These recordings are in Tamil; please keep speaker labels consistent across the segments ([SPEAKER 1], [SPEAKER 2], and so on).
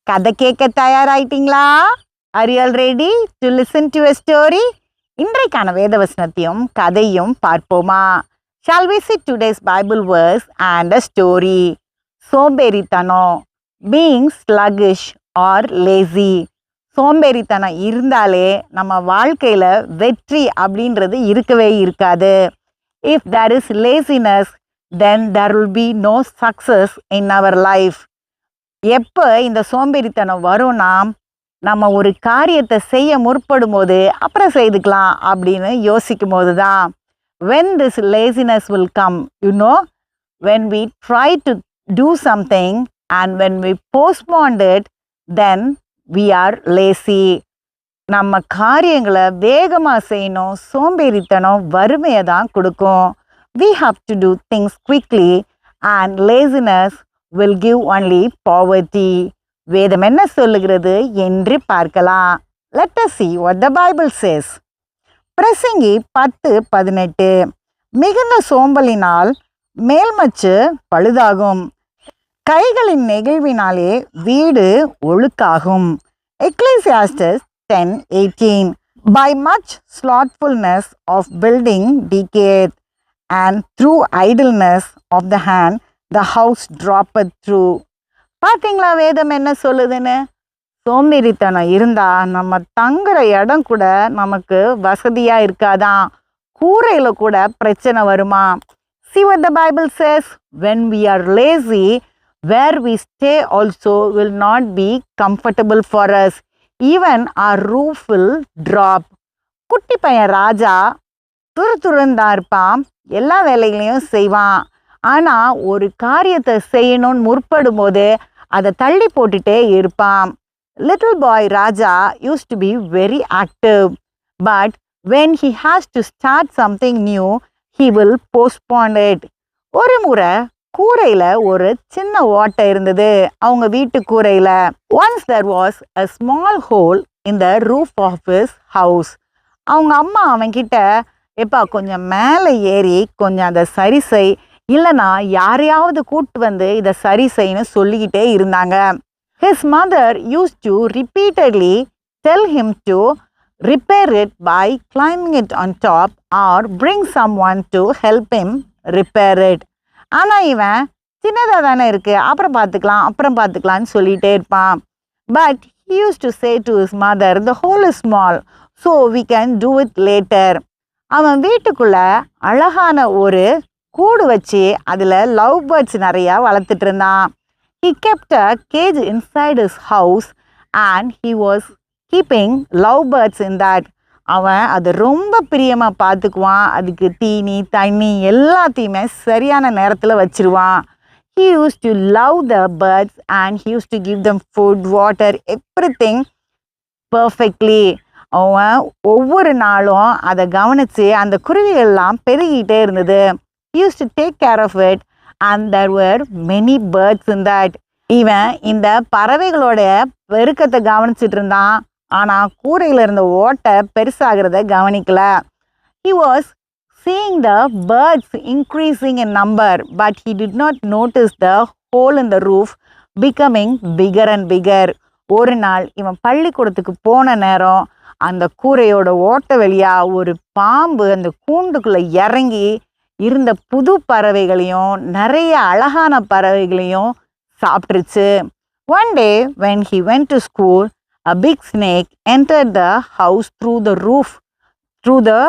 [SPEAKER 1] கதை கேட்க தயாராயிட்டீங்களா? Are you all ready to listen to a story? இன்றைக்கான வேதவசனத்தையும் கதையும் பார்ப்போமா? Shall we see today's Bible verse and a story? சோம்பேறித்தனம், being sluggish or lazy. சோம்பேறித்தனம் இருந்தாலே நம்ம வாழ்க்கையில வெற்றி அப்படின்றது இருக்கவே இருக்காது. If there is laziness, then there will be no success in our life. எப்போ இந்த சோம்பேறித்தனம் வரும்னா, நம்ம ஒரு காரியத்தை செய்ய முற்படும் போது அப்புறம் செய்துக்கலாம் அப்படின்னு யோசிக்கும் போது தான். When this laziness will come, when we try to do something and when we postpone it, then we are lazy. நம்ம காரியங்களை வேகமாக செய்யணும், சோம்பேறித்தனம் வறுமையை தான் கொடுக்கும். We have to do things quickly and laziness will give only poverty. வேதம் என்ன சொல்லுகிறது என்று பார்க்கலாம். Let us see what the Bible says. பிரசங்கி 10:18. மிகுந்த சோம்பலினால் மேல்மச்சு பழுதாகும், கைகளின் நெகிழ்வினாலே வீடு ஒழுக்காகும். Ecclesiastes 10:18. By much slothfulness of building decayeth, and through idleness of the hand the house droppeth through. பார்த்தீங்களா வேதம் என்ன சொல்லுதுன்னு? சோம்பேறித்தனம் இருந்தா நம்ம தங்குற இடம் கூட நமக்கு வசதியா இருக்காதான், கூரையில கூட பிரச்சனை வருமா. See what the Bible says. When we are lazy, where we stay also will not be comfortable for us. Even our roof will drop. குட்டி பையன் ராஜா துருதுருந்தான் இருப்பான், எல்லா வேலைகளையும் செய்வான். ஆனால் ஒரு காரியத்தை செய்யணும்னு முற்படும் போது அதை தள்ளி போட்டுட்டே இருப்பான். Little boy Raja use to be very active, but when he has to start something new he will postpone it. ஒரு முறை கூரையில் ஒரு சின்ன ஓட்டை இருந்தது அவங்க வீட்டு கூரையில். Once there was a small hole in the roof of his house. அவங்க அம்மா அவன்கிட்ட, எப்பா கொஞ்சம் மேலே ஏறி கொஞ்சம் அதை சரி செய், இல்லைனா யாரையாவது கூப்பிட்டு வந்து இதை சரி செய்யன்னு சொல்லிக்கிட்டே இருந்தாங்க. His mother used to repeatedly tell him to repair it by climbing it on top or bring someone to help him repair it. ஆனால் இவன் சின்னதாக தானே இருக்கு, அப்புறம் பார்த்துக்கலான்னு சொல்லிகிட்டே இருப்பான். But he used to say to his mother, the hole is small, so we can do it later. அவன் வீட்டுக்குள்ள அழகான ஒரு கூடு வச்சு அதில் லவ் பேர்ட்ஸ் நிறையா வளர்த்துட்டு இருந்தான். He kept a cage inside his house and he was keeping love birds in that. அவன் அது ரொம்ப பிரியமாக பார்த்துக்குவான், அதுக்கு தீனி தண்ணி எல்லாத்தையுமே சரியான நேரத்தில் வச்சிருவான். He used to love the birds and he used to give them food, water, everything perfectly. அவன் ஒவ்வொரு நாளும் அதை கவனித்து அந்த குருவிகள்லாம் பெருகிட்டே இருந்தது. He used to take care of it and there were many birds in that. இவன் இந்த பறவைகளோட பெருக்கத்தை கவனிச்சிட்டு இருந்தான், ஆனால் கூரையில் இருந்த ஓட்டை பெருசாகிறத கவனிக்கல. He was seeing the birds increasing in number, but he did not notice the hole in the roof becoming bigger and bigger. ஒரு நாள் இவன் பள்ளிக்கூடத்துக்கு போன நேரம் அந்த கூரையோட ஓட்ட வழியா ஒரு பாம்பு அந்த கூண்டுக்குள்ளே இறங்கி இருந்த புது பறவைகளையும் நிறைய அழகான பறவைகளையும் சாப்பிட்டுருச்சு. One day when he went to school, a big snake entered the house through the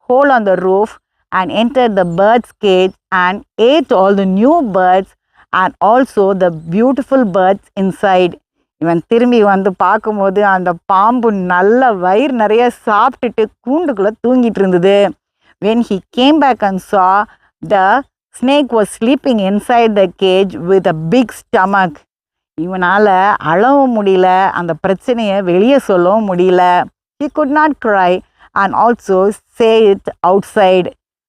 [SPEAKER 1] hole on the roof and entered the bird's cage and ate all the new birds and also the beautiful birds inside. இவன் திரும்பி வந்து பார்க்கும்போது அந்த பாம்பு நல்ல வயிறு நிறைய சாப்பிட்டுட்டு கூண்டுக்குள்ளே தூங்கிட்டு இருந்தது. When he came back and saw, the snake was sleeping inside the cage with a big stomach. இவனால் அழவும் முடியல, அந்த பிரச்சனையை வெளியே சொல்லவும் முடியல. He could not cry and also say it outside.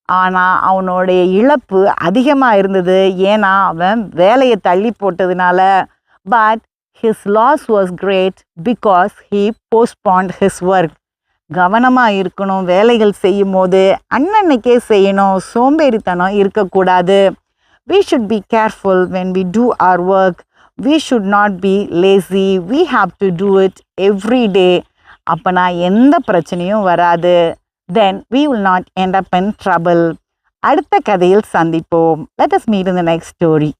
[SPEAKER 1] ஆனால் அவனுடைய இழப்பு அதிகமாக இருந்தது, ஏன்னா அவன் வேலையை தள்ளி போட்டதுனால. But his loss was great because he postponed his work. கவனமாக இருக்கணும், வேலைகள் செய்யும் போது அன்னன்னைக்கே செய்யணும், சோம்பேறித்தனம் இருக்கக்கூடாது. We should be careful when we do our work. we should not be lazy. We have to do it every day. அப்பனா எந்த பிரச்சனையும் வராது. Then we will not end up in trouble. அடுத்த கதையில் சந்திப்போம். Let us meet in the next story.